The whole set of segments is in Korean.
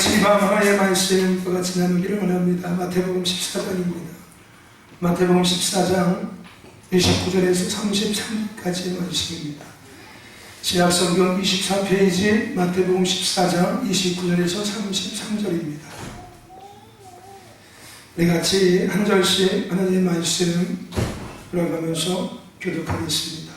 같이 이 밤 하나님의 말씀 같이 나누기를 원합니다. 마태복음 14장입니다. 마태복음 14장 29절에서 33까지 말씀입니다. 신약성경 24페이지 마태복음 14장 29절에서 33절입니다. 우리 같이 한 절씩 하나님의 말씀 돌아가면서 교독하겠습니다.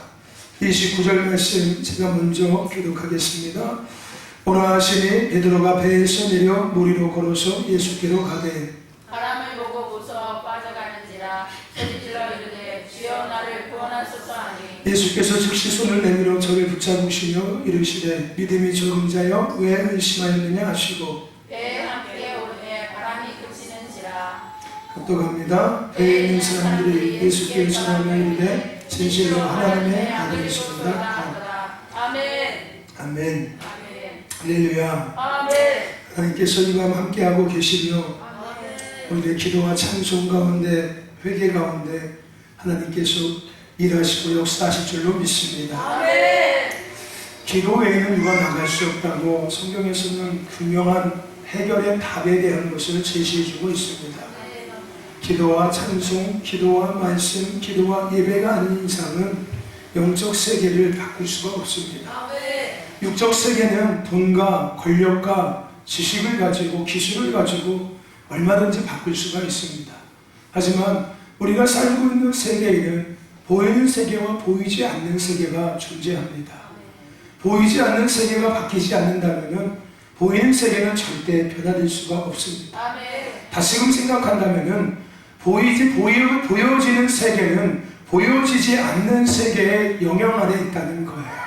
29절 말씀 제가 먼저 교독하겠습니다. 오라 하시니 베드로가 배에서 내려 물 위로 걸어서 예수께로 가되 바람을 보고 무서워 빠져가는지라 소리질러 이르되 주여 나를 구원하소서 하니 예수께서 즉시 손을 내밀어 저를 붙잡으시며 이르시되 믿음이 적은 자여 왜 의심하였느냐 하시고 배에 함께 오르되 바람이 그치는지라. 또 갑니다. 배에 있는 사람들이 예수께 전하며 이르되 진실로 하나님의 아들이시로다. 아멘. 아멘. 아멘. 할렐루야. 아멘. 하나님께서 이 밤 함께하고 계시며 우리의 기도와 찬송 가운데 회개 가운데 하나님께서 일하시고 역사하실 줄로 믿습니다. 아멘. 기도 외에는 누가 나갈 수 없다고 성경에서는 분명한 해결의 답에 대한 것을 제시해주고 있습니다. 기도와 찬송, 기도와 말씀, 기도와 예배가 아닌 이상은 영적 세계를 바꿀 수가 없습니다. 육적 세계는 돈과 권력과 지식을 가지고 기술을 가지고 얼마든지 바꿀 수가 있습니다. 하지만 우리가 살고 있는 세계에는 보이는 세계와 보이지 않는 세계가 존재합니다. 보이지 않는 세계가 바뀌지 않는다면 보이는 세계는 절대 변화될 수가 없습니다. 다시금 생각한다면 보여지는 세계는 보여지지 않는 세계의 영향 아래 있다는 거예요.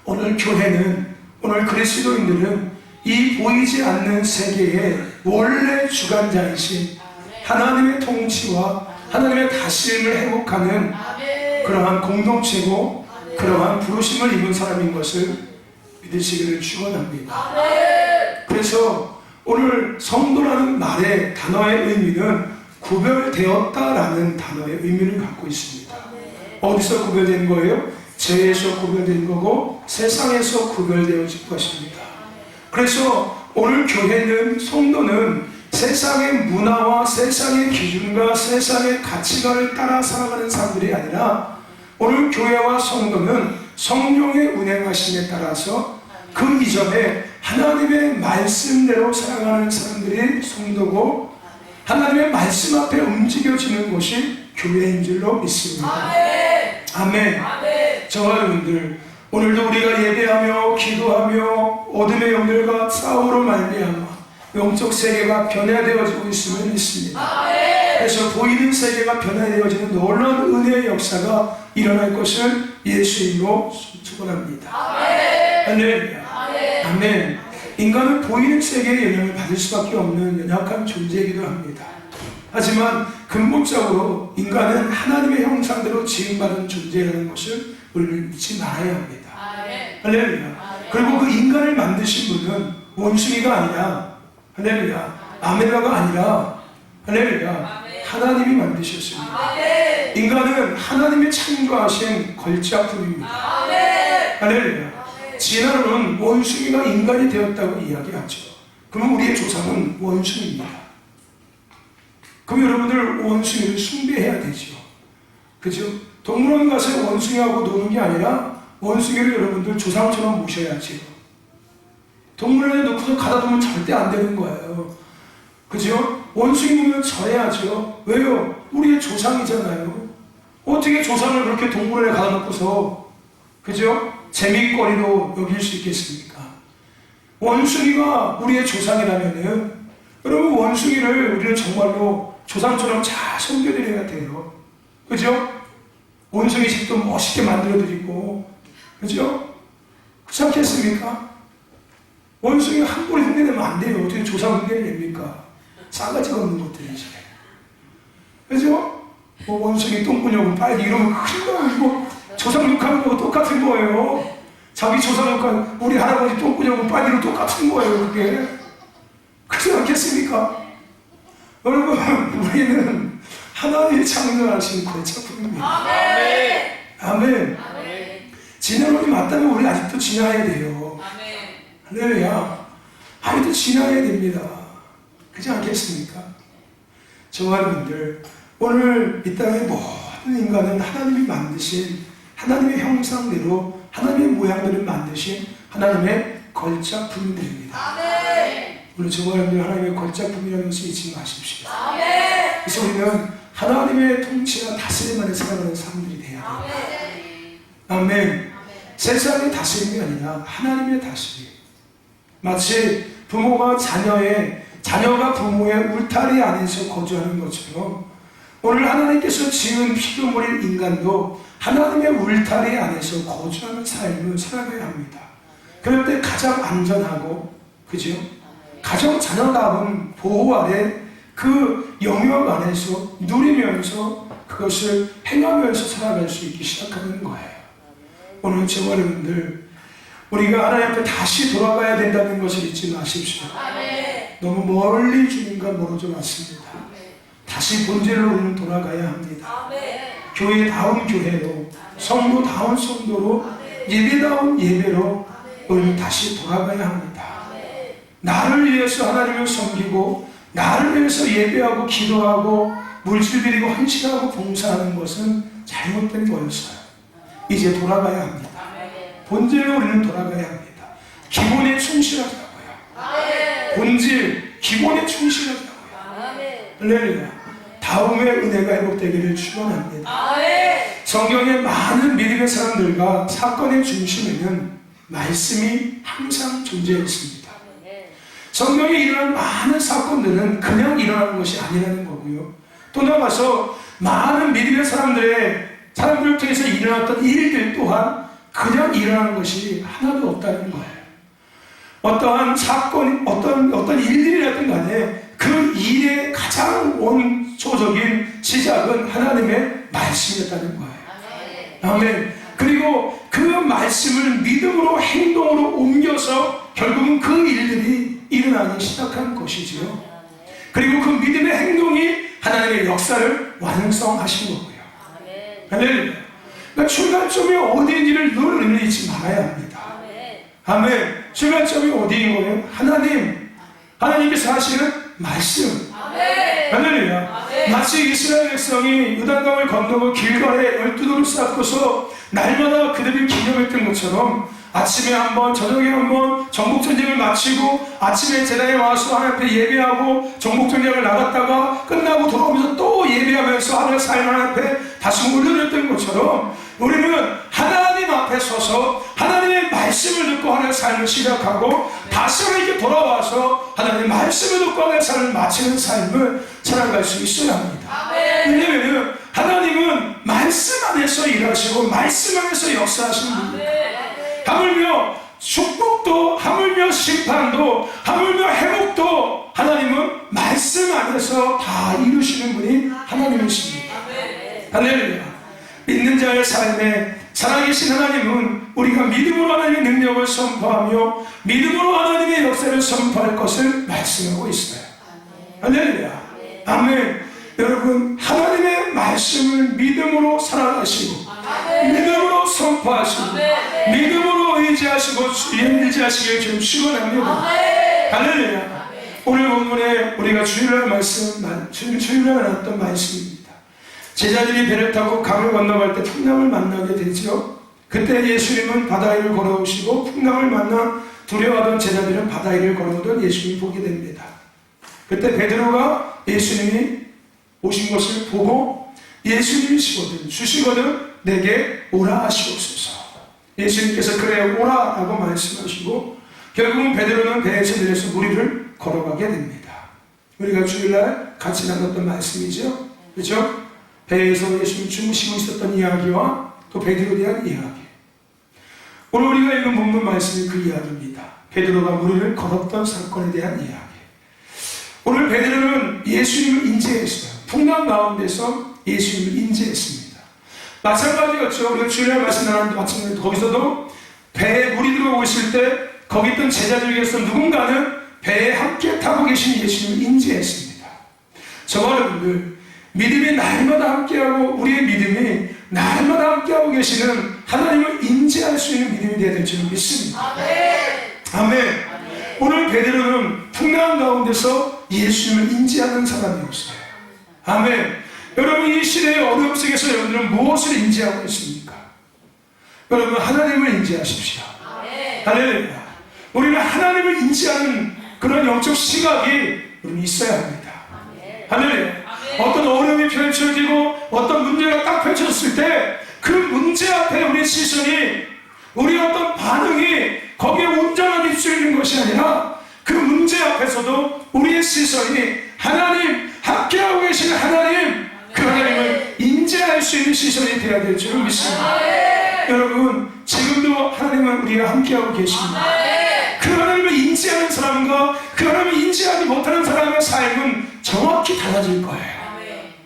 오늘 교회는, 오늘 그리스도인들은 이 보이지 않는 세계의 원래 주관자이신 하나님의 통치와 하나님의 다스림을 회복하는 그러한 공동체고 그러한 부르심을 입은 사람인 것을 믿으시기를 축원합니다. 그래서 오늘 성도라는 말의 단어의 의미는 구별되었다라는 단어의 의미를 갖고 있습니다. 어디서 구별된 거예요? 죄에서 구별된 거고 세상에서 구별되어질 것입니다. 그래서 오늘 교회는, 성도는 세상의 문화와 세상의 기준과 세상의 가치관을 따라 살아가는 사람들이 아니라 오늘 교회와 성도는 성령의 운행하심에 따라서 그 이전에 하나님의 말씀대로 살아가는 사람들이 성도고 하나님의 말씀 앞에 움직여지는 것이 교회인 줄로 믿습니다. 아멘. 저와 여러분들, 오늘도 우리가 예배하며 기도하며 어둠의 영들과 싸우로 말미암아 영적 세계가 변화되어지고 있음을 믿습니다. 그래서 보이는 세계가 변화되어지는 놀라운 은혜의 역사가 일어날 것을 예수님으로 축원합니다. 할렐루야. 아멘. 인간은 보이는 세계의 영향을 받을 수밖에 없는 연약한 존재이기도 합니다. 하지만 근본적으로 인간은 하나님의 형상대로 지음받은 존재라는 것을 우리는 잊지 말아야 합니다. 할렐루야. 그리고 그 인간을 만드신 분은 원숭이가 아니라, 할렐루야, 아메바가 아니라, 할렐루야, 하나님이 만드셨습니다. 인간은 하나님이 창조하신 걸작품입니다. 할렐루야. 진화론은 원숭이가 인간이 되었다고 이야기하죠. 그러면 우리의 조상은 원숭이입니다. 그럼 여러분들 원숭이를 숭배해야 되죠. 그죠? 동물원 가서 원숭이하고 노는 게 아니라 원숭이를 여러분들 조상처럼 모셔야죠. 동물원에 놓고서 가다 두면 절대 안 되는 거예요. 그죠? 원숭이 보면 절해야죠. 왜요? 우리의 조상이잖아요. 어떻게 조상을 그렇게 동물원에 가다 놓고서, 그죠? 재미거리로 여길 수 있겠습니까? 원숭이가 우리의 조상이라면은 여러분 원숭이를 우리는 정말로 조상처럼 잘 섬겨드려야 돼요. 그죠? 원숭이 집도 멋있게 만들어드리고, 그죠? 그렇지 않겠습니까? 원숭이 한 번에 흉내내면 안 돼요. 어떻게 조상 흉내를 냅니까? 싸가지가 없는 것들이죠. 그죠? 뭐 원숭이 똥꾸녕은 빨리 이러면 큰일 나고, 조상 욕하는 거하고 똑같은 거예요. 자기 조상 욕하는 우리 할아버지 똥꾸녕은 빨리로 똑같은 거예요. 그게. 그렇지 않겠습니까? 여러분, 우리는 하나님이 창조하신 걸작품입니다. 아멘. 진화론이 맞다면 우리 아직도 진화해야 돼요. 할렐루야. 아이도 지나야 됩니다. 그렇지 않겠습니까? 저와 여러분들, 오늘 이 땅의 모든 인간은 하나님이 만드신 하나님의 형상대로 하나님의 모양대로 만드신 하나님의 걸작품들입니다. 오늘 저와 여러분들 하나님의 걸작품이라는 것을 잊지 마십시오. 그래서 우리는 하나님의 통치와 다스림 안에 살아가는 사람들이 돼야 됩니다. 아멘. 세상의 다스림이 아니라 하나님의 다스림. 마치 부모가 자녀가 부모의 울타리 안에서 거주하는 것처럼 오늘 하나님께서 지은 피조물인 인간도 하나님의 울타리 안에서 거주하는 삶을 살아가야 합니다. 그럴 때 가장 안전하고, 그죠? 가장 자녀다운 보호 아래 그 영역 안에서 누리면서 그것을 행하면서 살아갈 수 있기 시작하는 거예요. 오늘 저와 여러분들, 우리가 하나님 앞에 다시 돌아가야 된다는 것을 잊지 마십시오. 너무 멀리 주님과 멀어져 왔습니다. 다시 본질로 우리는 돌아가야 합니다. 교회다운 교회로, 성도다운 성도로, 예배다운 예배로 우리는 다시 돌아가야 합니다. 나를 위해서 하나님을 섬기고 나를 위해서 예배하고 기도하고 물질 드리고 헌신하고 봉사하는 것은 잘못된 거였어요. 이제 돌아가야 합니다. 본질로 우리는 돌아가야 합니다. 기본에 충실하자고요. 본질, 기본에 충실하자고요. 할렐루야. 다음의 은혜가 회복되기를 축원합니다. 성경의 많은 믿음의 사람들과 사건의 중심에는 말씀이 항상 존재했습니다. 성경에 일어난 많은 사건들은 그냥 일어나는 것이 아니라는 거고요. 또 나가서 많은 믿음의 사람들을 통해서 일어났던 일들 또한 그냥 일어나는 것이 하나도 없다는 거예요. 어떠한 사건, 어떤 일들이라든 간에 그 일의 가장 원초적인 시작은 하나님의 말씀이었다는 거예요. 아멘. 그리고 그 말씀을 믿음으로 행동으로 옮겨서 결국은 그 일들이 일어나기 시작한 것이지요. 그리고 그 믿음의 행동이 하나님의 역사를 완성하신 거고요. 할렐루야. 그러니까 출발점이 어디인지를 늘 우리는 잊지 말아야 합니다. 아멘. 출발점이 어디인 거예요? 하나님께서 하시는 말씀. 할렐루야. 마치 이스라엘 백성이 요단강을 건너고 길갈에 12돌을 쌓고서 날마다 그들을 기념했던 것처럼 아침에 한번 저녁에 한번 정복전쟁을 마치고 아침에 제단에 와서 하나님 앞에 예배하고 정복전쟁을 나갔다가 끝나고 돌아오면서 또 예배하면서 하나님의 삶 앞에 다시 올려드렸던 것처럼 우리는 하나님 앞에 서서 하나님의 말씀을 듣고 하나님의 삶을 시작하고 다시 하나님께 돌아와서 하나님의 말씀을 듣고 하나님의 삶을 마치는 삶을 살아갈 수 있어야 합니다. 왜냐하면 하나님은 말씀 안에서 일하시고 말씀 안에서 역사하시는 분입니다. 하물며 축복도 하물며 심판도 하물며 회복도 하나님은 말씀 안에서 다 이루시는 분이 하나님이십니다. 할렐루야. 믿는 자의 삶에 살아계신 하나님은 우리가 믿음으로 하나님의 능력을 선포하며 믿음으로 하나님의 역사를 선포할 것을 말씀하고 있어요. 할렐루야. 아멘. 여러분, 하나님의 말씀을 믿음으로 살아가시고 믿음으로 선포하시고 믿음으로 의지하시고 의지하시길 좀 축원합니다. 할렐루야. 오늘 본문에 우리가 주일날 나눴던 말씀입니다. 제자들이 배를 타고 강을 건너갈 때 풍랑을 만나게 되죠. 그때 예수님은 바다 위를 걸어오시고 풍랑을 만나 두려워하던 제자들은 바다 위를 걸어오던 예수님을 보게 됩니다. 그때 베드로가 예수님이 오신 것을 보고 예수님이 주시거든 내게 오라 하시옵소서. 예수님께서 그래 오라 라고 말씀하시고 결국은 베드로는 배에서 내려서 물 위를 걸어가게 됩니다. 우리가 주일날 같이 나눴던 말씀이죠. 그렇죠? 배에서 예수님 주무시고 있었던 이야기와 또 베드로에 대한 이야기. 오늘 우리가 읽은 본문 말씀이 그 이야기입니다. 베드로가 물 위를 걸었던 사건에 대한 이야기. 오늘 베드로는 예수님을 인지했어요. 풍랑 가운데서 예수님을 인지했습니다. 마찬가지였죠. 우리가 주일날 말씀 나눴는데 마찬가지로 거기서도 배에 물이 들어오고 있을 때 거기 있던 제자들 중에서 누군가는 배에 함께 타고 계신 예수님을 인지했습니다. 저와 여러분들 믿음이 날마다 함께하고 우리의 믿음이 날마다 함께하고 계시는 하나님을 인지할 수 있는 믿음이 되어야 될 줄 믿습니다. 아멘. 오늘 베드로는 풍랑 가운데서 예수님을 인지하는 사람이었어요. 아멘. 여러분, 이 시대의 어려움 속에서 여러분들은 무엇을 인지하고 있습니까? 여러분, 하나님을 인지하십시오. 할렐루야. 우리는 하나님을 인지하는 그런 영적 시각이 여러분 있어야 합니다. 할렐루야. 어떤 어려움이 펼쳐지고 어떤 문제가 딱 펼쳐졌을 때 그 문제 앞에 우리의 시선이, 우리의 어떤 반응이 거기에 온전하게 입술있는 것이 아니라 그 문제 앞에서도 우리의 시선이 하나님, 함께하고 계시는 하나님, 그 하나님을 인지할 수 있는 시선이 되어야 될 줄을 믿습니다. 여러분, 지금도 하나님은 우리와 함께하고 계십니다. 그 하나님을 인지하는 사람과 그 하나님을 인지하지 못하는 사람의 삶은 정확히 달라질 거예요.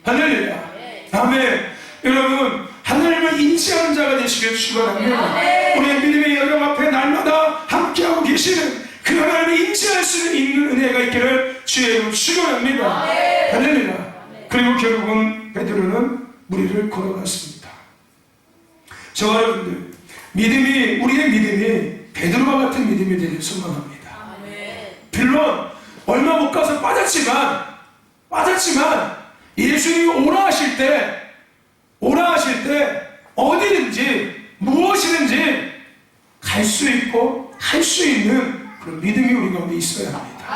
할렐루야. 아멘. 여러분, 하나님을 인지하는 자가 되시길 축원합니다. 우리의 믿음의 여정 앞에 날마다 함께하고 계시는 그 하나님을 인지할 수 있는 은혜가 있기를 주의 이름으로 축원합니다. 할렐루야. 그리고 결국은 베드로는 무리를 걸어갔습니다. 저와 여러분들, 우리의 믿음이 베드로와 같은 믿음이 되길 소망합니다. 물론 얼마 못 가서 빠졌지만 예수님이 오라 하실 때 어디든지 무엇이든지 갈 수 있고 할 수 있는 그런 믿음이 우리 가운데 있어야 합니다.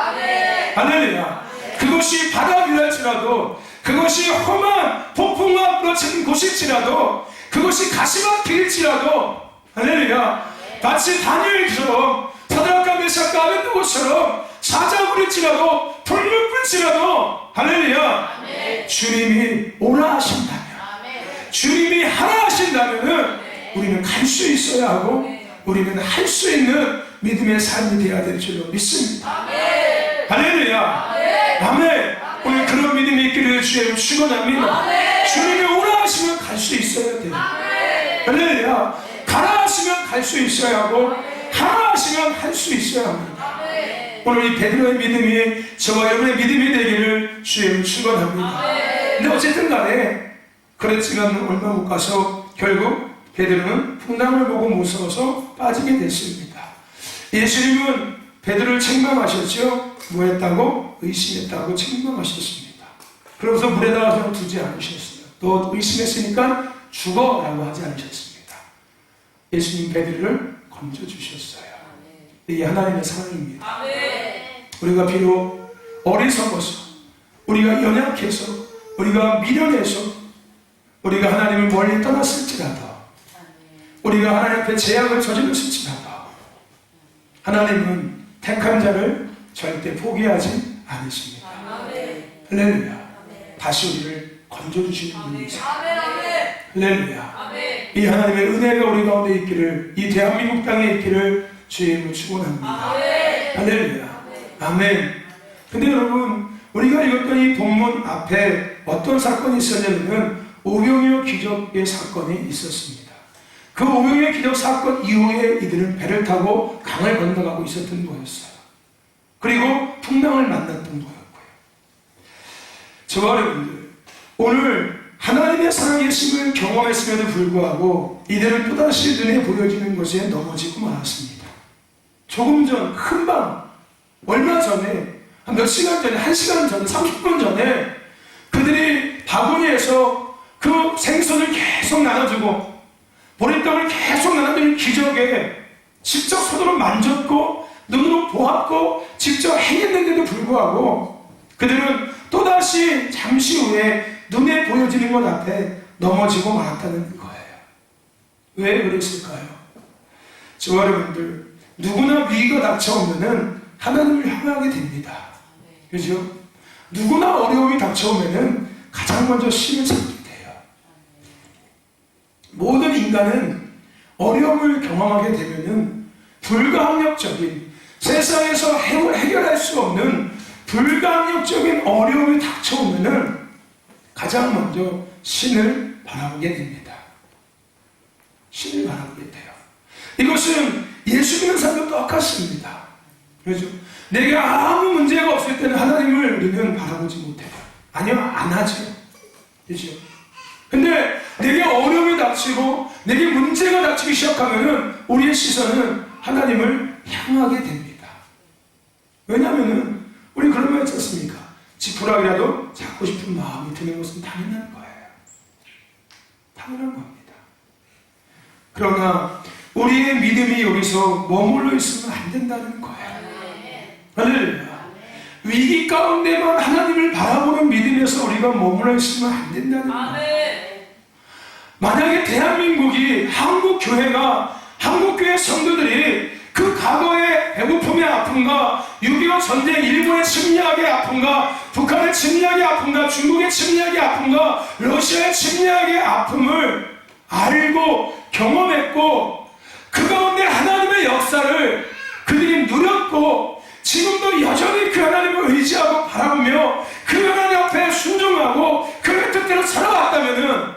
할렐루야. 그것이 바다 위랄지라도, 그것이 험한 폭풍과 부러치는 곳일지라도, 그것이 가시밭 길일지라도, 할렐루야. 마치 다니엘처럼, 사드락과 메삭과 아벳느고처럼 사자굴일지라도, 불물불지라도, 할렐루야. 주님이 오라 하신다면, 주님이 하라 하신다면 우리는 갈 수 있어야 하고 우리는 할 수 있는 믿음의 삶이 되어야 될 줄로 믿습니다. 할렐루야. 아멘. 오늘 그런 믿음이 있기를 주님 축원합니다. 주님이 오라 하시면 갈 수 있어야 돼요. 할렐루야. 가라 하시면 갈 수 있어야 하고 하라 하시면 할 수 있어야 합니다. 오늘 이 베드로의 믿음이 저와 여러분의 믿음이 되기를 주님 축원합니다. 근데 어쨌든 간에 그랬지만 얼마 못 가서 결국 베드로는 풍랑을 보고 무서워서 빠지게 됐습니다. 예수님은 베드로를 책망하셨죠. 뭐 했다고? 의심했다고 책망하셨습니다. 그러면서 물에다가 그냥 두지 않으셨어요. 너 의심했으니까 죽어라고 하지 않으셨습니다. 예수님 베드로를 건져주셨어요. 이게 하나님의 사랑입니다. 우리가 비록 어리석어서, 우리가 연약해서, 우리가 미련해서, 우리가 하나님을 멀리 떠났을지라도, 우리가 하나님 앞에 죄악을 저질렀을지라도 하나님은 택한 자를 절대 포기하지 않으십니다. 할렐루야. 다시 우리를 건져주시는 분이세요. 할렐루야. 이 하나님의 은혜가 우리 가운데 있기를, 이 대한민국 땅에 있기를 주님을 축원합니다. 할렐루야. 아멘. 근데 여러분, 우리가 읽었던 이 본문 앞에 어떤 사건이 있었냐면 오병이어 기적의 사건이 있었습니다. 그 오병이어 기적 사건 이후에 이들은 배를 타고 강을 건너가고 있었던 거였어요. 그리고 풍랑을 만났던 거였고요. 저와 여러분들, 오늘 하나님의 살아계심을 경험했음에도 불구하고 이들은 또다시 눈에 보여지는 것에 넘어지고 말았습니다. 조금 전, 금방, 얼마 전에, 한 몇 시간 전에, 1시간 전에, 30분 전에 그들이 바구니에서 그 생선을 계속 나눠주고 보리떡을 계속 나눠주는 기적에 직접 손으로 만졌고 눈으로 보았고 직접 행했는데도 불구하고 그들은 또다시 잠시 후에 눈에 보여지는 것 앞에 넘어지고 말았다는 거예요. 왜 그랬을까요? 저와 여러분들, 누구나 위기가 닥쳐오면은 하나님을 향하게 됩니다. 그죠? 누구나 어려움이 닥쳐오면은 가장 먼저 신을 찾게 돼요. 모든 인간은 어려움을 경험하게 되면은 불가항력적인, 세상에서 해결할 수 없는 불가항력적인 어려움이 닥쳐오면은 가장 먼저 신을 바라보게 됩니다. 신을 바라보게 돼요. 이것은 예수 믿는 사람도 똑같습니다. 그렇죠? 내게 아무 문제가 없을 때는 하나님을 우리는 바라보지 못해요. 아니요, 안 하죠. 그렇죠? 근데 내게 어려움이 닥치고 내게 문제가 닥치기 시작하면은 우리의 시선은 하나님을 향하게 됩니다. 왜냐하면은 우리 그런 말 있지 않습니까? 지푸라기라도 잡고 싶은 마음이 드는 것은 당연한 거예요. 당연한 겁니다. 그러나 우리의 믿음이 여기서 머물러 있으면 안 된다는 거예요. 할렐루야. 위기 가운데만 하나님을 바라보는 믿음에서 우리가 머물러 있으면 안 된다는 거예요. 만약에 대한민국이 한국교회가 한국교회 성도들이 그 과거의 배고픔의 아픔과 6.25 전쟁 일본의 침략의 아픔과 북한의 침략의 아픔과 중국의 침략의 아픔과 러시아의 침략의 아픔을 알고 경험했고 그 가운데 하나님의 역사를 그들이 누렸고 지금도 여전히 그 하나님을 의지하고 바라보며 그 하나님 앞에 순종하고 그의 뜻대로 살아왔다면은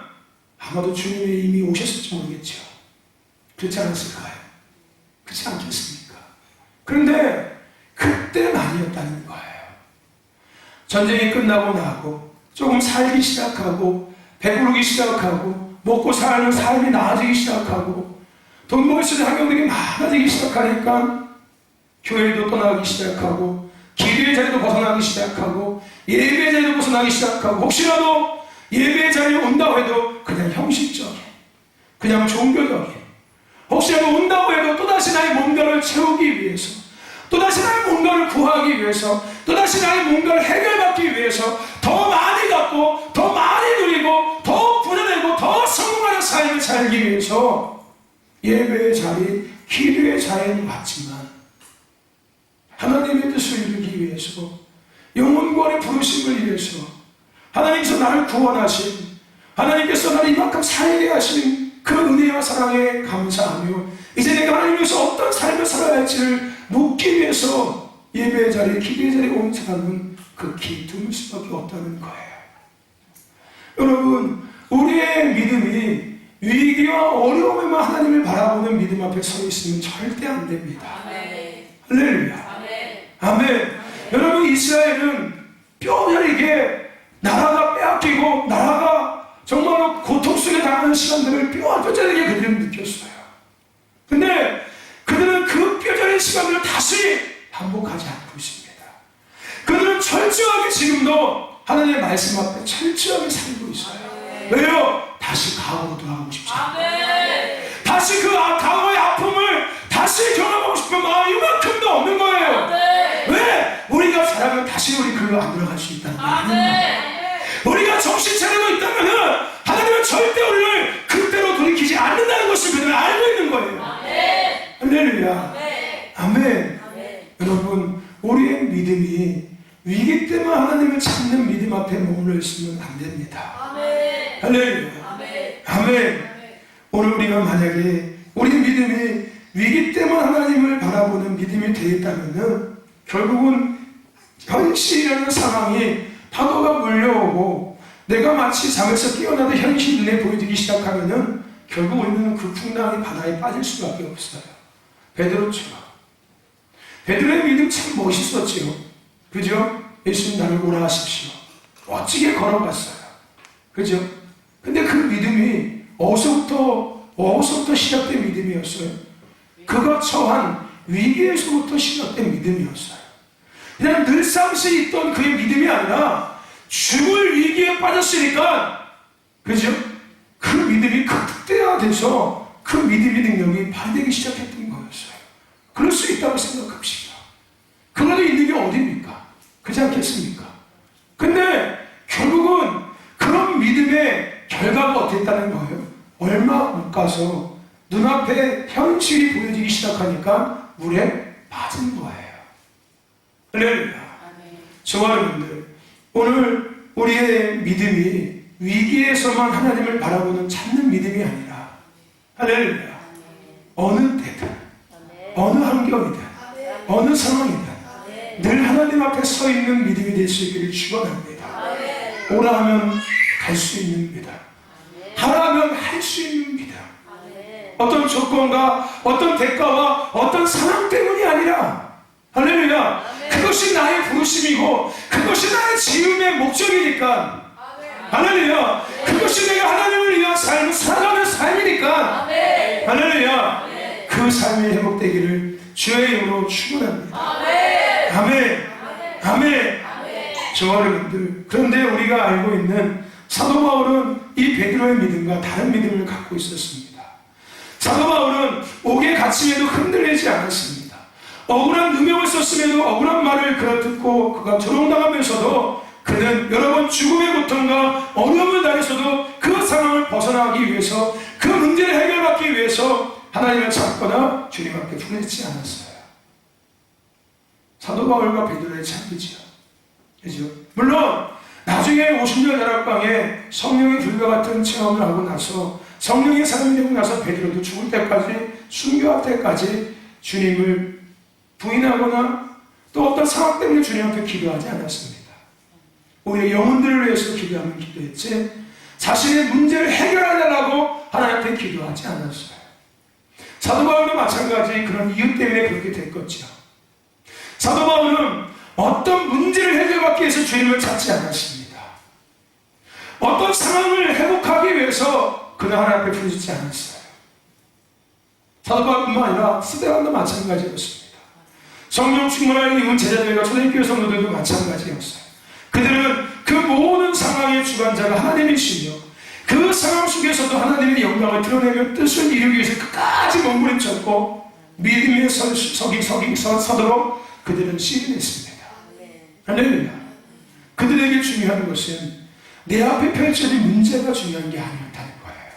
아마도 주님이 이미 오셨을지 모르겠죠. 그렇지 않았을까요? 그렇지 않겠습니까? 그런데 그때는 아니었다는 거예요. 전쟁이 끝나고 나고 조금 살기 시작하고 배부르기 시작하고 먹고 사는 삶이 나아지기 시작하고 돈 벌 수 있는 환경들이 많아지기 시작하니까 교회도 떠나기 시작하고 기도의 자리도 벗어나기 시작하고 예배의 자리도 벗어나기 시작하고 혹시라도 예배의 자리에 온다고 해도 그냥 형식적인 그냥 종교적인 혹시라도 온다고 해도 또다시 나의 뭔가를 채우기 위해서 또다시 나의 뭔가를 구하기 위해서 또다시 나의 뭔가를 해결받기 위해서 더 많이 갖고 더 많이 누리고 더 부자되고 더 성공하는 삶을 살기 위해서 예배의 자리, 기도의 자리는 왔지만 하나님의 뜻을 이루기 위해서 영혼과의 부르심을 위해서 하나님께서 나를 구원하신 하나님께서 나를 이만큼 살게 하신 그 은혜와 사랑에 감사하며 이제 내가 하나님 위해서 어떤 삶을 살아야 할지를 묻기 위해서 예배의 자리에 기도의 자리에 온 사람은 극히 드물 수밖에 없다는 거예요. 여러분 우리의 믿음이 위기와 어려움에만 하나님을 바라보는 믿음 앞에 서 있으면 절대 안 됩니다. 할렐루야. 아멘. 여러분 이스라엘은 뼈저리게 나라가 빼앗기고 나라가 정말로 고통 속에 당하는 시간들을 뼈저리게 그들은 느꼈어요. 근데 그들은 그 뼈저린 시간을 다시 반복하지 않고 있습니다. 그들은 철저하게 지금도 하나님의 말씀 앞에 철저하게 살고 있어요. 왜요? 다시 과거로 돌아가고 싶지 않아요. 다시 그 과거의 아픔을 다시 경험하고 싶은 마음이 이만큼도 없는 거예요. 왜? 우리가 잘하면 다시 우리 글로 안 들어갈 수 있다는 거예요. 우리가 정신 차리고 있다면 하나님은 절대 우리를 그때로 돌이키지 않는다는 것을 그들은 알고 있는 거예요. 할렐루야. 아멘. 여러분 우리의 믿음이 위기 때문에 하나님을 찾는 믿음 앞에 머물러 있으면 안 됩니다. 할렐루야. 아멘. 오늘 우리가 만약에 우리 믿음이 위기 때문에 하나님을 바라보는 믿음이 되겠다면 결국은 현실이라는 상황이 파도가 몰려오고 내가 마치 잠에서 깨어나도 현실이 눈에 보이기 시작하면 결국 우리는 그 풍랑의 바다에 빠질 수밖에 없어요. 베드로처럼. 베드로의 믿음 참 멋있었지요. 그죠? 예수님 나를 오라 하십시오. 멋지게 걸어갔어요. 그죠? 근데 그 믿음이 어디서부터 시작된 믿음이었어요? 그가 처한 위기에서부터 시작된 믿음이었어요. 그냥 늘상시 있던 그의 믿음이 아니라 죽을 위기에 빠졌으니까 그죠? 그 믿음이 극대화돼서 그 믿음의 능력이 발휘되기 시작했던 거였어요. 그럴 수 있다고 생각합시다. 그거도 있는 게 어디입니까? 그렇지 않겠습니까? 근데 결국은 그런 믿음의 결과가 어땠다는 거예요? 얼마 못 가서 눈앞에 현실이 보여지기 시작하니까 물에 빠진 거예요. 할렐루야. 저와 여러분들 오늘 우리의 믿음이 위기에서만 하나님을 바라보는 찾는 믿음이 아니라 할렐루야. 어느 때든 어느 환경이든 어느 상황이든 늘 하나님 앞에 서 있는 믿음이 될 수 있기를 축원합니다. 오라 하면 갈 수 있는 믿음, 하라 하면 할 수 있는 믿음. 어떤 조건과 어떤 대가와 어떤 상황 때문이 아니라 할렐루야. 그것이 나의 부르심이고 그것이 나의 지음의 목적이니까 할렐루야. 그것이 내가 하나님을 위한 삶을 살아가는 삶이니까 할렐루야. 그 삶이 회복되기를 주의 이름으로 축원합니다. 아멘. 아멘. 저와 여러분들, 그런데 우리가 알고 있는 사도 바울은 이 베드로의 믿음과 다른 믿음을 갖고 있었습니다. 사도 바울은 옥에 갇힘에도 흔들리지 않았습니다. 억울한 누명을 썼음에도 억울한 말을 그렇듣고 그가 조롱당하면서도 그는 여러 번 죽음의 고통과 어려움을 당해서도 그 상황을 벗어나기 위해서, 그 문제를 해결받기 위해서 하나님을 찾거나 주님 앞에 부르지 않았어요. 사도 바울과 베드로의 차이지요. 그죠? 물론 나중에 50년 다락방에 성령의 불과 같은 체험을 하고 나서, 성령의 사람이 되고 나서 베드로도 죽을 때까지, 순교할 때까지 주님을 부인하거나 또 어떤 상황 때문에 주님 앞에 기도하지 않았습니다. 오히려 영혼들을 위해서 기도하면 기도했지, 자신의 문제를 해결하려고 하나님 앞에 기도하지 않았어요. 사도 바울도 마찬가지 그런 이유 때문에 그렇게 됐겠죠. 사도 바울은 어떤 문제를 해결받기 위해서 주님을 찾지 않았습니다. 어떤 상황을 회복하기 위해서 그는 하나님 앞에 부르지 않았어요. 사도 바울뿐만 아니라 스데반도 마찬가지였습니다. 성령 충만한 이후 제자들과 초대교회 성도들도 마찬가지였어요. 그들은 그 모든 상황의 주관자가 하나님이시며, 그 상황 속에서도 하나님의 영광을 드러내며 뜻을 이루기 위해서 끝까지 몸부림쳤고 믿음에 서도록 그들은 시인했습니다. 할렐루야. 그들에게 중요한 것은 내 앞에 펼쳐진 문제가 중요한 게 아니었다는 거예요.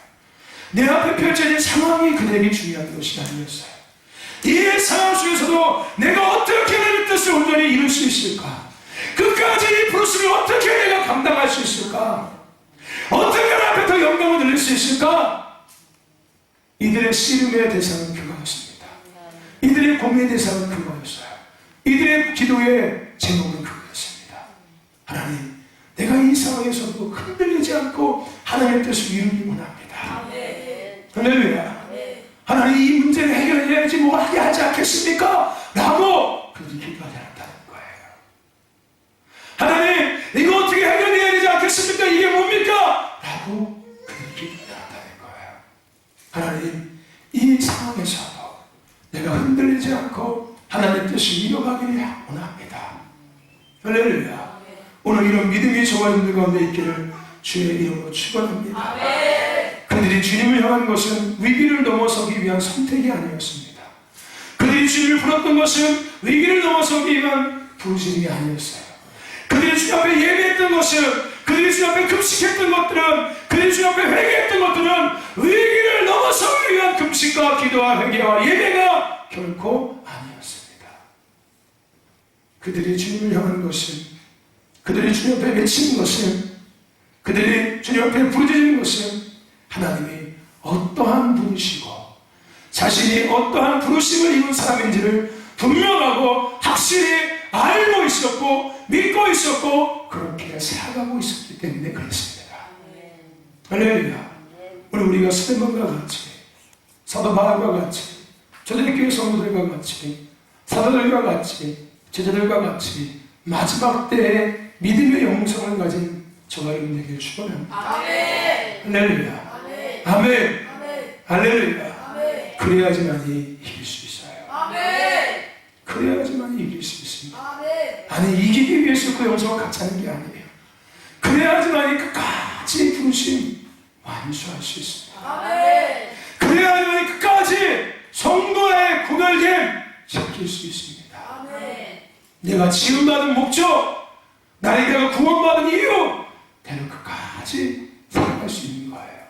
내 앞에 펼쳐진 상황이 그들에게 중요한 것이 아니었어요. 이 상황 속에서도 내가 어떻게 내 뜻을 온전히 이룰 수 있을까? 끝까지 이 부르심을 어떻게 내가 감당할 수 있을까? 어떻게 내 앞에 더 영광을 늘릴 수 있을까? 이들의 씨름의 대상은 그거였습니다. 이들의 고민의 대상은 그거였어요. 이들의 기도의 제목은 그거였습니다. 하나님, 내가 이 상황에서도 흔들리지 않고 하나님의 뜻을 이루기 원합니다. 할렐루야. 하나님, 이 문제를 해결해야지 뭐 하게 하지 않겠습니까? 라고 그들이 기도하지 않았다는 거예요. 하나님, 이거 어떻게 해결해야 되지 않겠습니까? 이게 뭡니까? 라고 그들이 기도하지 않았다는 거예요. 하나님, 이 상황에서도 내가 흔들리지 않고 하나님의 뜻을 이뤄가기를 원합니다. 할렐루야. 오늘 이런 믿음이 저와 여러분들 가운데 있기를 주의 이름으로 축원합니다. 그들이 주님을 향한 것은 위기를 넘어서기 위한 선택이 아니었습니다. 그들이 주님을 불렀던 것은 위기를 넘어서기 위한 부르심이 아니었어요. 그들이 주님 앞에 예배했던 것은, 그들이 주님 앞에 금식했던 것들은, 그들이 주님 앞에 회개했던 것들은 위기를 넘어서기 위한 금식과 기도와 회개와 예배가 결코 아니었습니다. 그들이 주님을 향한 것은, 그들이 주님 앞에 외치는 것은, 그들이 주님 앞에 부르짖는 것은 하나님이 어떠한 분이시고 자신이 어떠한 부르심을 입은 사람인지를 분명하고 확실히 알고 있었고 믿고 있었고 그렇게 살아가고 있었기 때문에 그랬습니다. 할렐루야. 오늘 우리가 스데반과 같이, 사도 바울과 같이, 초대교회 성도들과 같이, 사도들과 같이, 제자들과 같이 마지막 때에 믿음의 영성을 가진 저와 여러분에게 축원합니다. 할렐루야. 아멘. 할렐루야. 그래야지만이 이길 수 있어요. 그래야지만이 이길 수 있습니다. 아니, 이기기 위해서 그 영성을 같이 하는 게 아니에요. 그래야지만이 끝까지 부르심 완수할 수 있습니다. 그래야지만이 끝까지 성도의 구별됨 지킬 수 있습니다. 내가 지음받은 목적, 나에게 구원받은 이유, 대로 끝까지 살아갈 수 있는 거예요.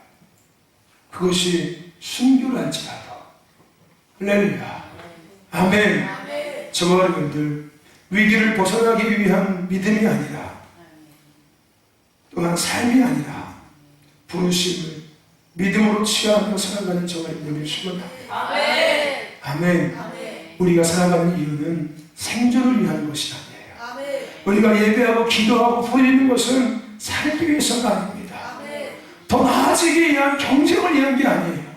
그것이 순교랄지라도. 할렐루야. 아멘. 저와 여러분들, 위기를 벗어나기 위한 믿음이 아니라, 또한 삶이 아니라 부르심을 믿음으로 취하며 살아가는 저와 여러분들을 축원합니다. 아멘. 우리가 살아가는 이유는 생존을 위한 것이 아니에요. 우리가 예배하고 기도하고 부르짖는 것은 살기 위해서가 아닙니다. 더 나아지기 위한 경쟁을 위한 게 아니에요.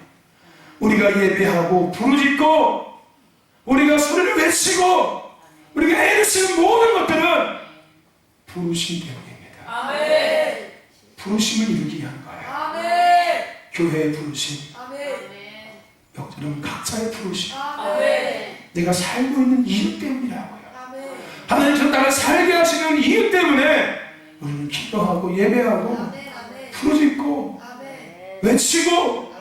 우리가 예배하고 부르짖고 우리가 소리를 외치고 우리가 애를 쓰는 모든 것들은 부르심 때문입니다. 부르심을 이루기 위한 거예요. 교회의 부르심, 여러분 각자의 부르심, 내가 살고 있는 이유 때문이라고요. 하나님 저 땅을 살게 하시는 이유 때문에 우리는 기도하고 예배하고 부르짖고 외치고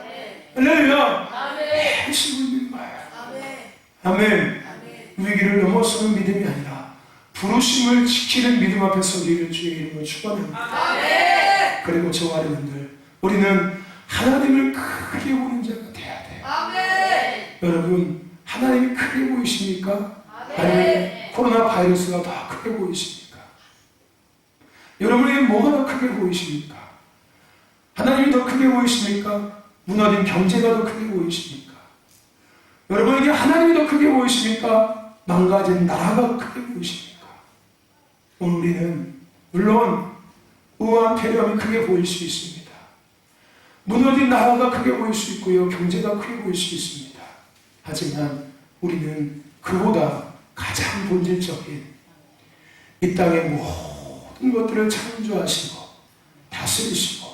할렐루야 하시고 있는 거예요. 아멘. 위기를 넘어서는 믿음이 아니라 부르심을 지키는 믿음 앞에 서기를 주의 이름으로 축원합니다. 그리고 저와 여러분들, 우리는 하나님을 크게 보는 자가 돼야 돼요. 여러분, 하나님이 크게 보이십니까? 아니면 코로나 바이러스가 더 크게 보이십니까? 여러분에게 뭐가 더 크게 보이십니까? 하나님이 더 크게 보이십니까? 무너진 경제가 더 크게 보이십니까? 여러분에게 하나님이 더 크게 보이십니까? 망가진 나라가 크게 보이십니까? 오늘 우리는 물론 우한 폐렴이 크게 보일 수 있습니다. 무너진 나라가 크게 보일 수 있고요, 경제가 크게 보일 수 있습니다. 하지만 우리는 그보다 가장 본질적인 이 땅의 모든 것들을 창조하시고 다스리시고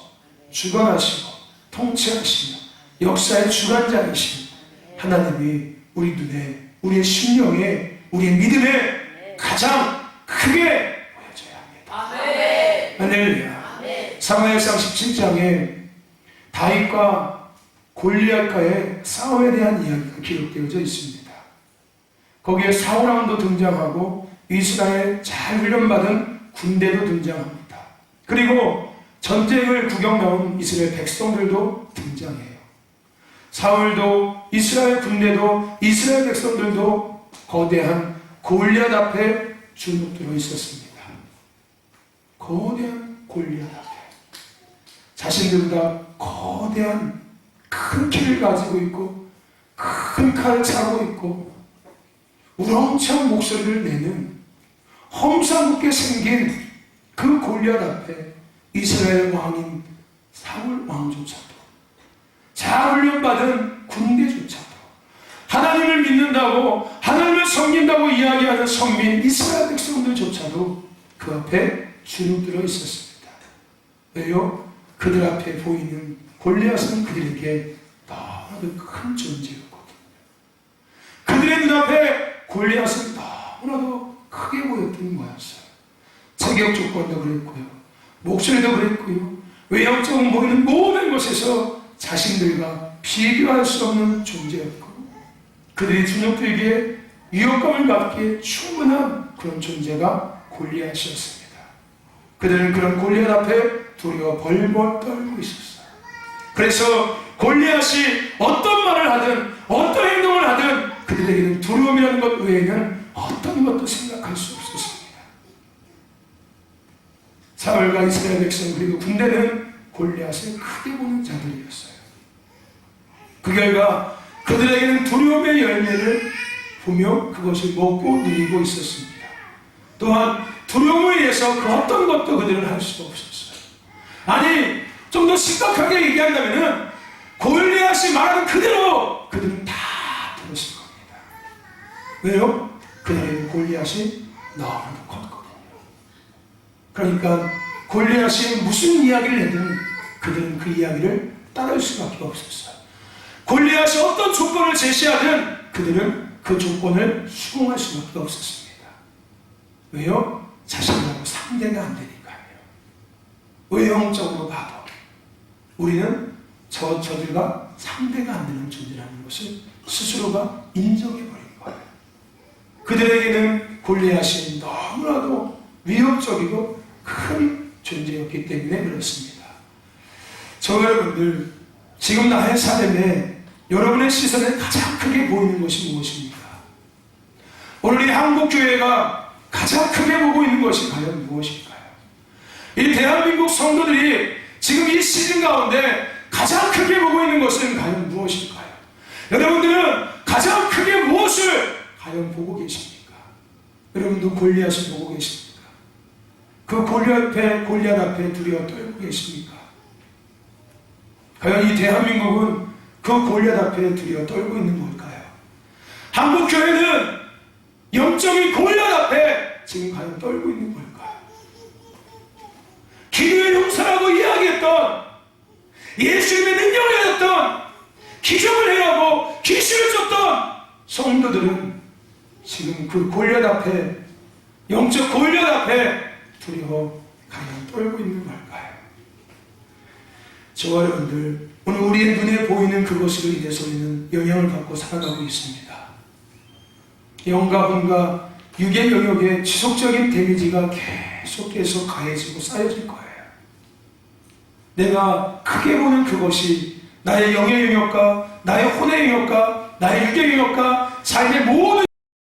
주관하시고 통치하시며 역사의 주관자이신 하나님이 우리 눈에, 우리의 심령에, 우리의 믿음에 가장 크게 보여져야 합니다. 할렐루야. 사무엘상 17장에 다윗과 골리앗과의 싸움에 대한 이야기가 기록되어져 있습니다. 거기에 사울왕도 등장하고 이스라엘 잘 훈련받은 군대도 등장합니다. 그리고 전쟁을 구경 나온 이스라엘 백성들도 등장해요. 사울도 이스라엘 군대도 이스라엘 백성들도 거대한 골리앗 앞에 주눅들어 있었습니다. 거대한 골리앗 앞에 자신들보다 거대한 큰 키를 가지고 있고 큰 칼을 차고 있고 우렁찬 목소리를 내는 험상궂게 생긴 그 골리앗 앞에 이스라엘 왕인 사울 왕조차도 잘 훈련받은 군대조차도 하나님을 믿는다고 하나님을 섬긴다고 이야기하는 선민 이스라엘 백성들조차도 그 앞에 주눅들어 있었습니다. 왜요? 그들 앞에 보이는 골리앗은 그들에게 너무나도 큰 존재였거든요. 그들의 눈앞에 골리앗은 너무나도 크게 보였던 거였어요. 체격 조건도 그랬고요, 목소리도 그랬고요, 외형적으로 보이는 모든 것에서 자신들과 비교할 수 없는 존재였고 그들이 주눅들기에 위협감을 받기에 충분한 그런 존재가 골리앗이었습니다. 그들은 그런 골리앗 앞에 두려워 벌벌 떨고 있었어요. 그래서 골리앗이 어떤 말을 하든 어떤 행동을 하든 그들에게는 두려움이라는 것 외에는 어떤 것도 생각할 수 없었습니다. 사울과 이스라엘 백성 그리고 군대는 골리앗을 크게 보는 자들이었어요. 그 결과 그들에게는 두려움의 열매를 보며 그것을 먹고 누리고 있었습니다. 또한 두려움에 의해서 그 어떤 것도 그들은 할 수가 없었어요. 아니, 좀 더 심각하게 얘기한다면 골리앗이 말하는 그대로 그들은 다 들었을 겁니다. 왜요? 그들에게는 골리앗이 너무나 컸거든요. 그러니까 골리앗이 무슨 이야기를 해든 그들은 그 이야기를 따를 수밖에 없었어요. 골리앗이 어떤 조건을 제시하든 그들은 그 조건을 수긍할 수밖에 없었습니다. 왜요? 자신들하고 상대가 안 되니까요. 외형적으로 봐도 우리는 저들과 상대가 안 되는 존재라는 것을 스스로가 인정해버린 거예요. 그들에게는 골리앗이 너무나도 위협적이고 큰 존재였기 때문에 그렇습니다. 저 여러분들, 지금 나의 삶에 여러분의 시선에 가장 크게 보이는 것이 무엇입니까? 오늘 이 한국교회가 가장 크게 보고 있는 것이 과연 무엇일까요? 이 대한민국 성도들이 지금 이 시즌 가운데 가장 크게 보고 있는 것은 과연 무엇일까요? 여러분들은 가장 크게 무엇을 과연 보고 계십니까? 여러분도 골리앗을 보고 계십니까? 그 골리앗 앞에 두려워 떨고 계십니까? 과연 이 대한민국은 그 골리앗 앞에 두려워 떨고 있는 걸까요? 한국교회는 영적인 골리앗 앞에 지금 과연 떨고 있는 걸까요? 기도의 용사라고 이야기했던, 예수님의 능력을 해줬던, 기적을 행하고 귀신을 줬던 성도들은 지금 그 골리앗 앞에 영적 골리앗 앞에 두려워 가냥 떨고 있는 걸까요? 저와 여러분들, 오늘 우리의 눈에 보이는 그것으로 인해서 우리는 영향을 받고 살아가고 있습니다. 영과 혼과 육의 영역에 지속적인 데미지가 계속해서 가해지고 쌓여질 거예요. 내가 크게 보는 그것이 나의 영의 영역과 나의 혼의 영역과 나의 육의 영역과 삶의 모든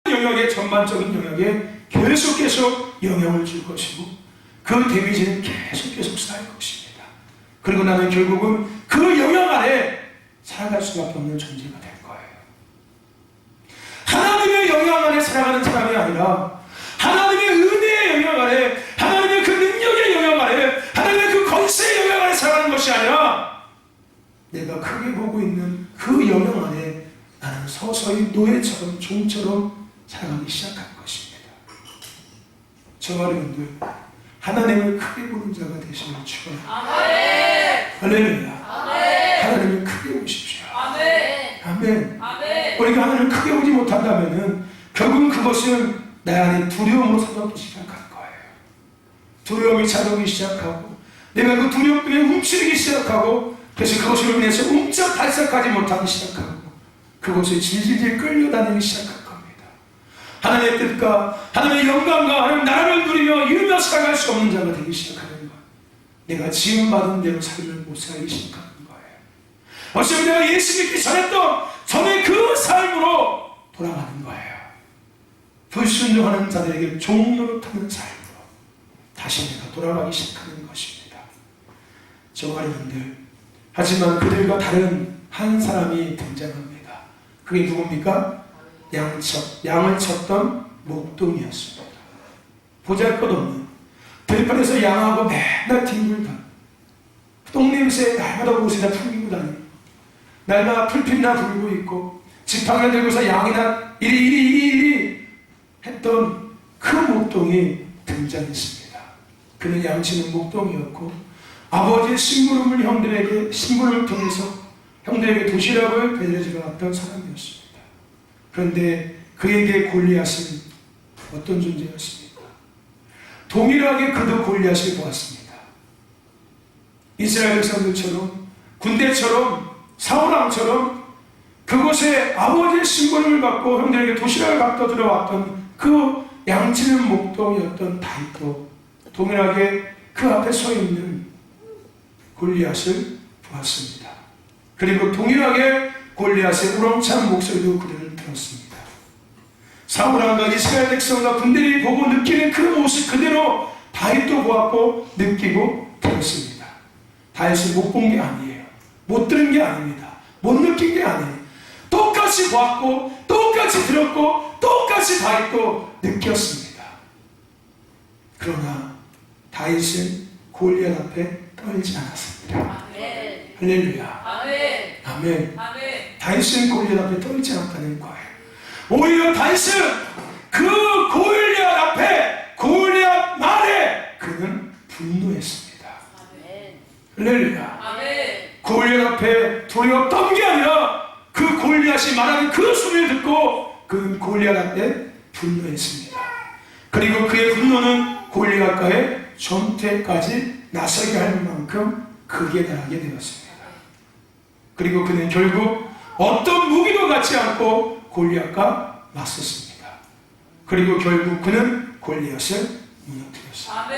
영역의 전반적인 영역에 계속 영향을 줄 것이고 그 데미지는 계속 쌓일 것입니다. 그리고 나는 결국은 그 영향 아래 살아갈 수밖에 없는 존재가 될 거예요. 하나님의 영향 아래 살아가는 사람이 아니라 하나님의 은혜의 영향 아래, 하나님의 그 능력의 영향 아래, 하나님의 그 권세의 영향 아래 살아가는 것이 아니라 내가 크게 보고 있는 그 영향 아래 나는 서서히 노예처럼 종처럼 살아가기 시작할 것입니다. 저와 여러분들, 하나님을 크게 보는 자가 되시길 축원합니다. 할렐루야. 하나님을 크게 보십시오. 아멘. 우리가 하나님을 크게 보지 못한다면 결국은 그것은 내 안에 두려움으로 사도하기 시작할 거예요. 두려움이 찾아오기 시작하고 내가 그 두려움 때문에 움츠리기 시작하고 그래서 그것으로 인해서 움짝달싹하지 못하기 시작하고 그것을 질질 끌려다니기 시작할 겁니다. 하나님의 뜻과 하나님의 영광과 하나님의 나라를 누리며 이루며 살아갈 수 없는 자가 되기 시작하는 거예요. 내가 지음받은 대로 삶을 못 살기 시작하는 거예요. 어차피 내가 예수 믿기 전에 그 삶으로 돌아가는 거예요. 불순종하는 자들에게 종노릇하는 삶으로 다시 내가 돌아가기 시작하는 것입니다. 저와 여러분들, 하지만 그들과 다른 한 사람이 등장합니다. 그게 누굽니까? 양을 쳤던 목동이었습니다. 보잘것없는 들판에서 양하고 맨날 뒹굴던 똥냄새에 날마다 옷에다 풍기고 다니고 날마다 풀핀나 불고 있고 지팡이를 들고서 양이나 이리 했던 그 목동이 등장했습니다. 그는 양치는 목동이었고 아버지의 심부름을 통해서 형들에게 도시락을 배달해주러 왔던 사람이었습니다. 그런데 그에게 골리앗은 어떤 존재였습니까? 동일하게 그도 골리앗을 보았습니다. 이스라엘 백성들처럼 군대처럼 사울왕처럼 그곳에 아버지의 심부름을 받고 형들에게 도시락을 갖다 들어왔던 그 양치는 목동이었던 다윗도 동일하게 그 앞에 서 있는 골리앗을 보았습니다. 그리고 동일하게 골리앗의 우렁찬 목소리도 그들을 들었습니다. 사울왕과 이스라엘 백성과 군대를 보고 느끼는 그 모습 그대로 다윗도 보았고 느끼고 들었습니다. 다윗은 못 본 게 아니에요. 못 들은 게 아닙니다. 못 느낀 게 아니에요. 똑같이 보았고 똑같이 들었고 똑같이 다윗도 느꼈습니다. 그러나 다윗은 골리앗 앞에 떨지 않았습니다. 할렐루야. 아멘. 다윗은 골리앗 앞에 떨지 않았다는 거예요. 오히려 다윗은 그 골리앗 앞에 골리앗 말에 그는 분노했습니다. 할렐루야. 골리앗 앞에 두려워 떤 게 아니라 그 골리앗이 말하는 그 소리를 듣고 그는 골리앗 앞에 분노했습니다. 그리고 그의 분노는 골리앗과의 전투에까지 나서게 할 만큼 크게 나가게 되었습니다. 그리고 그는 결국 어떤 무기도 갖지 않고 골리앗과 맞섰습니다. 그리고 결국 그는 골리앗을 무너뜨렸습니다.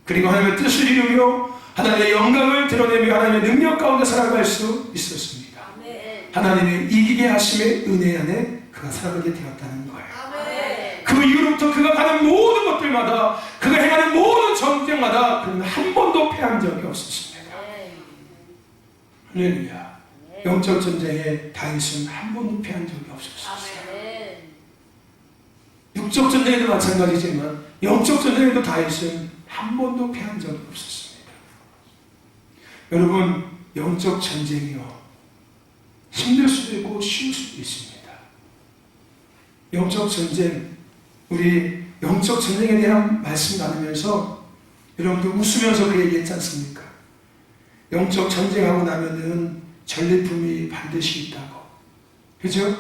그리고 하나님의 뜻을 이루며 하나님의 영광을 드러내며 하나님의 능력 가운데 살아갈 수 있었습니다. 하나님의 이기게 하심의 은혜 안에 그가 살아가게 되었다는 거예요. 그 이후로부터 그가 가는 모든 것들마다 그가 행하는 모든 전쟁마다 그는 한 번도 패한 적이 없었습니다. 할렐루야. 영적 전쟁에 다윗은 한 번도 패한 적이 없었습니다. 육적 전쟁에도 마찬가지지만 영적 전쟁에도 다윗은 한 번도 패한 적이 없었습니다. 여러분, 영적 전쟁이요, 힘들 수도 있고 쉬울 수도 있습니다. 영적 전쟁, 우리 영적 전쟁에 대한 말씀 나누면서 여러분들 웃으면서 그 얘기했지 않습니까? 영적 전쟁하고 나면은 전리품이 반드시 있다고. 그죠?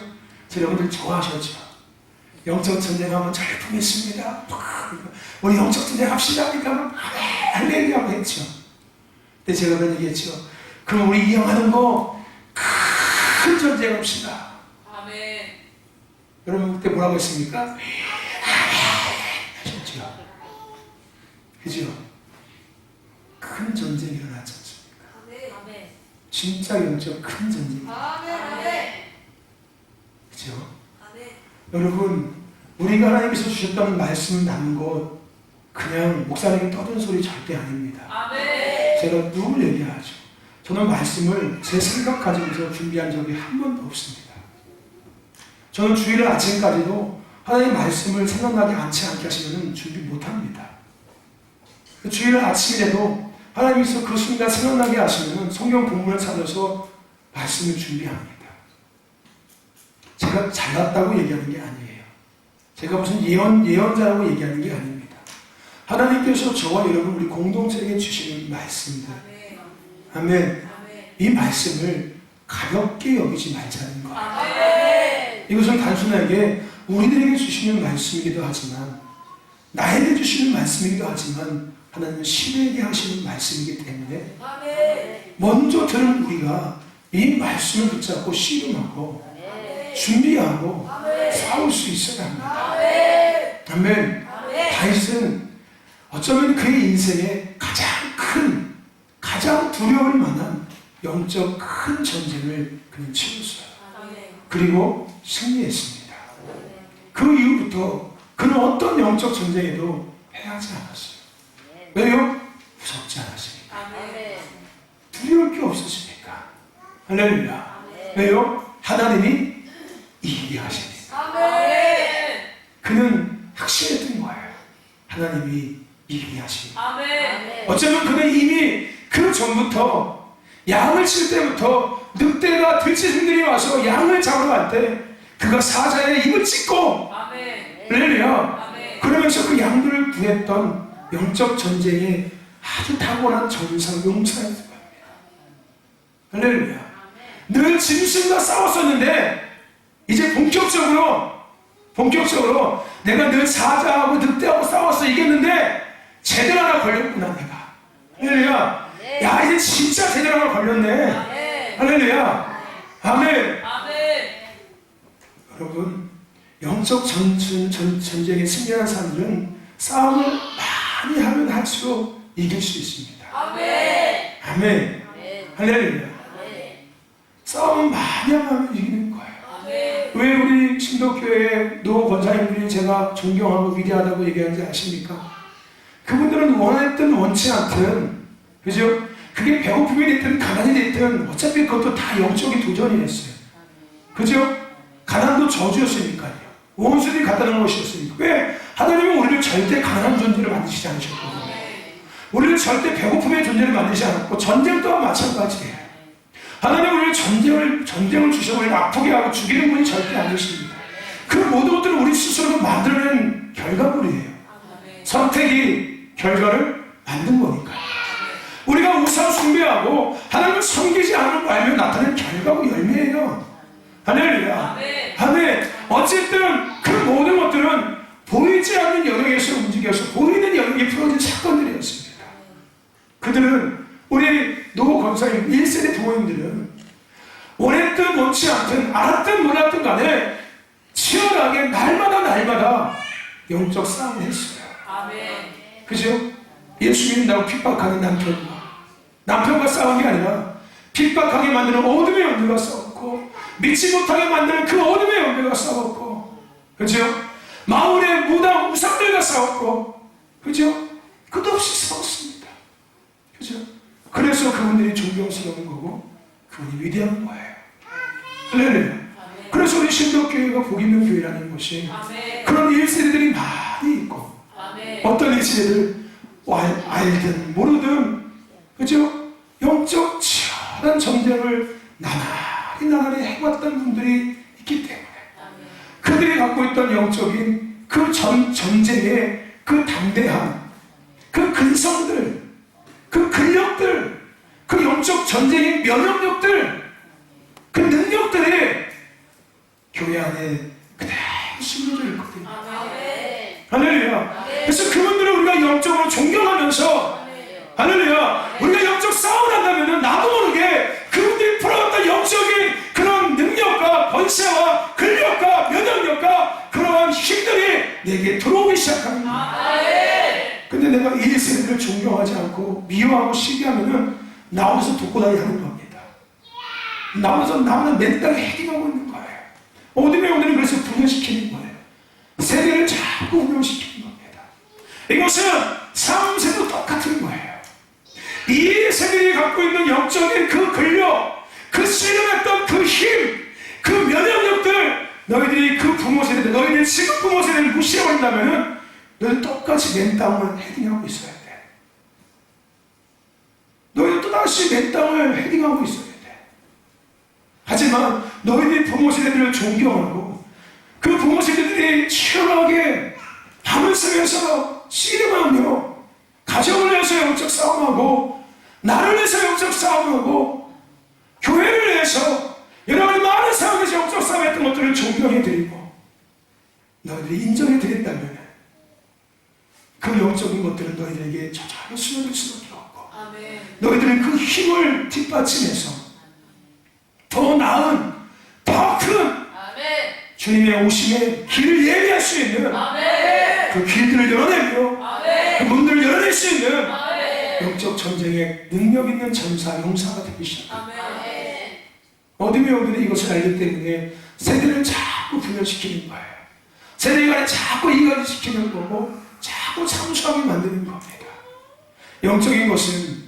여러분들 좋아하셨죠? 영적 전쟁하면 절풍이 있습니다. 우리 영적 전쟁 합시다 하니까 막 할렐루야 했죠. 근데 제가 그런 얘기했죠. 그럼 우리 이양하는 거 큰 전쟁 합시다. 아멘. 여러분 그때 뭐라고 했습니까? 하셨죠. 그죠? 큰 전쟁이 일어났지 않습니까? 아멘. 진짜 영적 큰 전쟁. 아멘. 그죠? 아멘. 여러분 우리가 하나님께서 주셨던 말씀 남은 것 그냥 목사님이 떠드는 소리 절대 아닙니다. 아멘. 제가 늘 얘기하죠. 저는 말씀을 제 생각 가지고서 준비한 적이 한 번도 없습니다. 저는 주일 아침까지도 하나님 말씀을 생각나게 않게 하시면 준비 못합니다. 주일 아침이라도 하나님께서 그 순간 생각나게 하시면 성경 본문을 찾아서 말씀을 준비합니다. 제가 잘났다고 얘기하는 게 아니에요. 제가 무슨 예언자라고 얘기하는 게 아닙니다. 하나님께서 저와 여러분 우리 공동체에게 주시는 말씀들, 아멘. 이 말씀을 가볍게 여기지 말자는 거예요. 아멘. 이것은 단순하게 우리들에게 주시는 말씀이기도 하지만 나에게 주시는 말씀이기도 하지만 하나님은 시대에게 하시는 말씀이기 때문에 아멘. 먼저 들은 우리가 이 말씀을 붙잡고 씨름하고 준비하고 싸울 수 있어야 합니다. 아멘. 다윗은 어쩌면 그의 인생에 가장 두려울 만한 영적 큰 전쟁을 그는 치렀어요. 그리고 승리했습니다. 그 이후부터 그는 어떤 영적 전쟁에도 패하지 않았어요. 왜요? 무섭지 않았으니까. 두려울 게 없었으니까. 할렐루야. 왜요? 하나님이 이기게 하시니까. 그는 확신했던 거예요. 하나님이 이기게 하시니까. 어쩌면 그는 이미 그 전부터 양을 칠 때부터 늑대가 들짐승들이 와서 양을 잡으러 갈 때 그가 사자의 입을 찢고 할렐루야. 그러면서 그 양들을 구했던 영적 전쟁에 아주 탁월한 전사 용사였을 겁니다. 할렐루야. 늘 짐승과 싸웠었는데 이제 본격적으로 내가 늘 사자하고 늑대하고 싸워서 이겼는데 제대로 하나 걸렸구나 내가. 할렐루야. 야 이제 진짜 제대로 하나 걸렸네. 할렐루야. 아멘. 여러분 영적 전쟁에 승리한 사람들은 싸움을 많이 하면 할수록 이길 수 있습니다. 아멘. 할렐루야. 싸움을 많이 하면 이기는 거예요. 왜 우리 신도교회 노 권사님들이 제가 존경하고 위대하다고 얘기하는지 아십니까? 그분들은 원했든 원치 않든, 그죠? 그게 배고픔이 됐든 가난이 됐든 어차피 그것도 다 영적인 도전이었어요. 그죠? 가난도 저주였으니까요. 원수들이 갖다 놓은 것이었으니까. 왜? 하나님은 우리를 절대 가난한 존재를 만드시지 않으셨거든요. 우리를 절대 배고픔의 존재를 만드시지 않았고 전쟁 또한 마찬가지예요. 하나님은 우리를 전쟁을 주셔서 우리를 아프게 하고 죽이는 분이 절대 아니십니다. 그 모든 것들은 우리 스스로가 만들어낸 결과물이에요. 선택이 결과를 만든 거니까요. 우리가 우상 숭배하고 하나님을 섬기지 않는 거 알면 나타나는 결과고 열매예요. 할렐루야. 아멘. 어쨌든 그 모든 것들은 보이지 않는 영역에서 움직여서 보이는 영역이 풀어진 사건들이었습니다. 그들은 우리 노 권사님 1세대 부모님들은 원했든 원치 않든 알았든 몰랐든 간에 치열하게 날마다 영적 싸움을 했어요. 그죠? 예수 믿는다고 핍박하는 남편과 싸운 게 아니라 핍박하게 만드는 어둠의 영들과 싸웠고 믿지 못하게 만드는 그 어둠의 영들과 싸웠고, 그죠? 마을의 무당 우상들과 싸웠고, 그죠? 끝없이 싸웠습니다. 그죠? 그래서 그분들이 존경스러운 거고 그분이 위대한 거예요. 할렐루야. 그래서 우리 신도교회가 복 있는 교회라는 것이 그런 1세대들이 많이 있고, 어떤 1세대들 알든 모르든, 그죠? 영적 치열한 전쟁을 나날이 해왔던 분들이 있기 때문에 그들이 갖고 있던 영적인 그 전쟁의 그 담대함, 그 근성들, 그 근력들, 그 영적 전쟁의 면역력들, 그 능력들이 교회 안에 그대로 심어져 있거든요. 아멘. 할렐루야. 그래서 그분들을 우리가 영적으로 존경하면서 할렐루야, 우리가 영적 싸움을 한다면 나도 모르게 그분들이 풀어왔던 영적인 그런 능력과 권세와 근력과 면역력과 그러한 힘들이 내게 들어오기 시작합니다. 근데 내가 이 세대를 존경하지 않고 미워하고 시기하면은 나오면서 독고다이 하는 겁니다. 나오면서 나는 맨날 헤딩하고 있는 거예요. 어둠의 오늘은 그래서 분열시키는 거예요. 세대를 자꾸 분열시키는 겁니다. 이것은 3세도 똑같은 거예요. 이 세대들이 갖고 있는 영적인 그 근력, 그 씨름했던 그 힘, 그 면역력들, 너희들이 그 부모 세대들, 너희들이 지금 부모 세대를 무시해버린다면 너희들 똑같이 맨 땅을 헤딩하고 있어야 돼. 너희들 또다시 맨 땅을 헤딩하고 있어야 돼. 하지만 너희들이 부모 세대들을 존경하고 그 부모 세대들이 치열하게 밤을 새면서 씨름하며 가정을 위해서 영적 싸움하고 나를 위해서 영적 싸움하고 교회를 위해서 여러분이 많은 상황에서 영적 싸움했던 것들을 존경해드리고 너희들이 인정해드린다면 그 영적인 것들은 너희들에게 저절로 스며들 수밖에 없고 너희들은 그 힘을 뒷받침해서 더 나은 더 큰 주님의 오심의 길을 예비할 수 있는 그 길들을 열어내며 그 문들을 열어낼 수 있는 영적 전쟁의 능력 있는 전사, 용사가 되기 시작합니다. 어둠의 영들이 이것을 알기 때문에 세대를 자꾸 분열시키는 거예요. 세대 간에 자꾸 이간시키는 거고 자꾸 참수하게 만드는 겁니다. 영적인 것은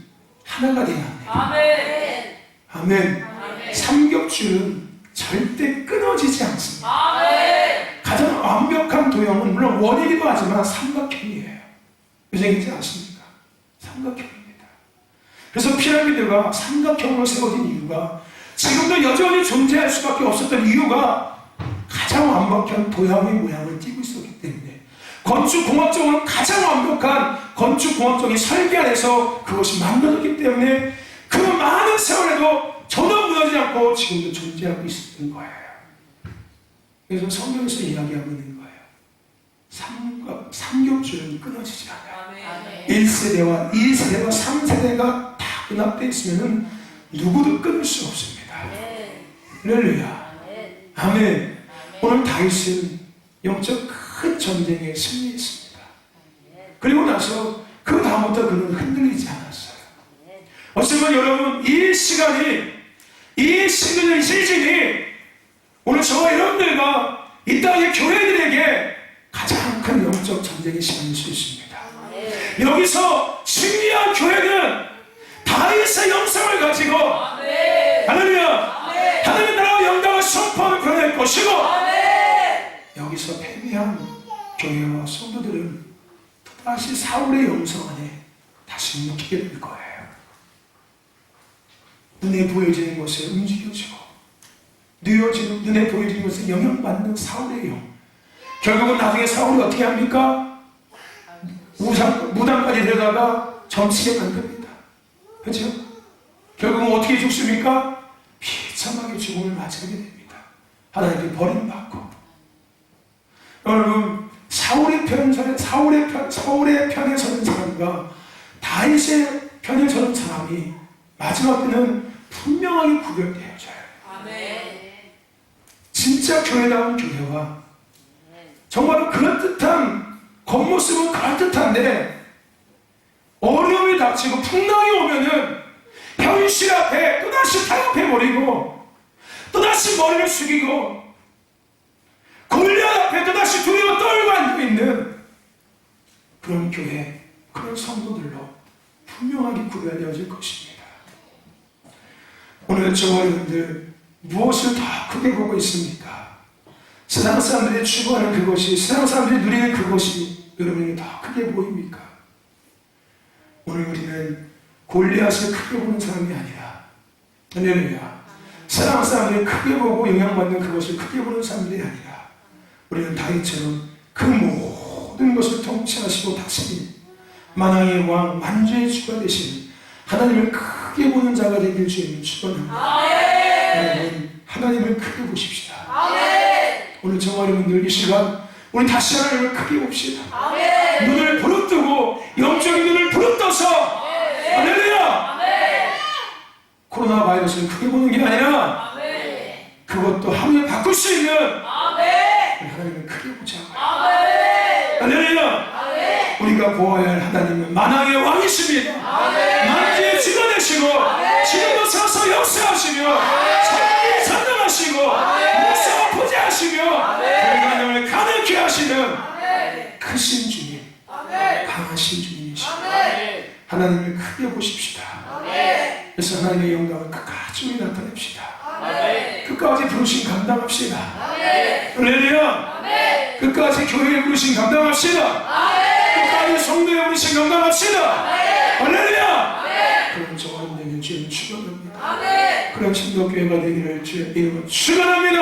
하나가 되어야 합니다. 아멘. 삼겹줄은 절대 끊어지지 않습니다. 가장 완벽한 도형은 물론 원이기도 하지만 삼각형이에요. 무슨 얘기인지 아십니까? 삼각형입니다. 그래서 피라미드가 삼각형으로 세워진 이유가 지금도 여전히 존재할 수밖에 없었던 이유가 가장 완벽한 도형의 모양을 띠고 있었기 때문에 건축공학적으로 가장 완벽한 건축공학적인 설계 안에서 그것이 만들어졌기 때문에 그 많은 세월에도 전혀 무너지지 않고 지금도 존재하고 있었던 거예요. 그래서 성경에서 이야기하고 있는 거예요. 삼겹줄은 끊어지지 않아요. 1세대와 2세대와 3세대가 다 연합되어 있으면 누구도 끊을 수 없습니다. 할렐루야. 아멘. 오늘 다윗은 영적 큰 전쟁에 승리했습니다. 그리고 나서 그 다음부터 그는 흔들리지 않았어요. 어쩌면 여러분 이 시간이 이 시즌이 오늘 저와 여러분들과 이 땅의 교회들에게 가장 큰 영적 전쟁의 시간일 수 있습니다. 여기서 승리한 교회는 다윗의 영성을 가지고 할렐루야 하나님의 나라와 영광을 선포하는 교회일 것이고 여기서 패배한 교회와 성도들은 또다시 사울의 영성 안에 다시 묵히게 될 거예요. 눈에 보여지는 것에 움직여지고 눈에 보여지는 것에 영향받는 사울의 영. 결국은 나중에 사울이 어떻게 합니까? 무당까지 데려다가 점치게 만듭니다. 그렇죠? 결국은 어떻게 죽습니까? 비참하게 죽음을 맞이하게 됩니다. 하나님께 버림받고. 여러분 사울의 편에 서는 사람과 다윗의 편에 서는 사람이 마지막 때는 분명하게 구별되어져요. 진짜 교회다운 교회와 정말 그럴듯한 겉모습은 그럴듯한데 어려움이 닥치고 풍랑이 오면은 현실 앞에 또다시 타협해버리고 또다시 머리를 숙이고 골리앗 앞에 또다시 두려워 떨고 앉아있는 그런 교회, 그런 성도들로 분명하게 구별되어질 것입니다. 오늘 저와 여러분들 무엇을 더 크게 보고 있습니까? 세상 사람들이 추구하는 그것이, 세상 사람들이 누리는 그것이 여러분에게 더 크게 보입니까? 오늘 우리는 골리앗을 크게 보는 사람이 아니라 할렐루야 세상 사람들이 크게 보고 영향받는 그것을 크게 보는 사람들이 아니라 우리는 다윗처럼 그 모든 것을 통치하시고 다스린 만왕의 왕 만주의 주가 되신 하나님을 크게 보는 자가 되길 주님을 축원합니다. 여러분 하나님을 크게 보십시다. 오늘 저와 여러분들 이 시간 우리 다시 하나님을 크게 봅시다. 아멘. 눈을 부릅뜨고 영적인 눈을 부릅떠서 할렐루야. 코로나 바이러스를 크게 보는 게 아니라 그것도 하루에 바꿀 수 있는 우리 하나님을 크게 보자고요. 할렐루야. 우리가 보아야 할 하나님은 만왕의 왕이십니다. 만기의 주가 되시고 지금도 서서 역사하시며 선하게 선정하시고 목사와 부재하시며 하나님을 가득히 하시는 크신 주님, 강하신 주님이십니다. 하나님을 크게 보십시다. 그래서 하나님의 영광을 끝까지 우리 나타냅시다. 끝까지 부르신 감당합시다. 할렐루야. 끝까지 교회에 부르신 감당합시다. 끝까지 성도에 부르신 감당합시다. 할렐루야. 그런 저와는 주님 축원합니다. 그런 신도교회가 되기를 주의 이름으로 축원합니다.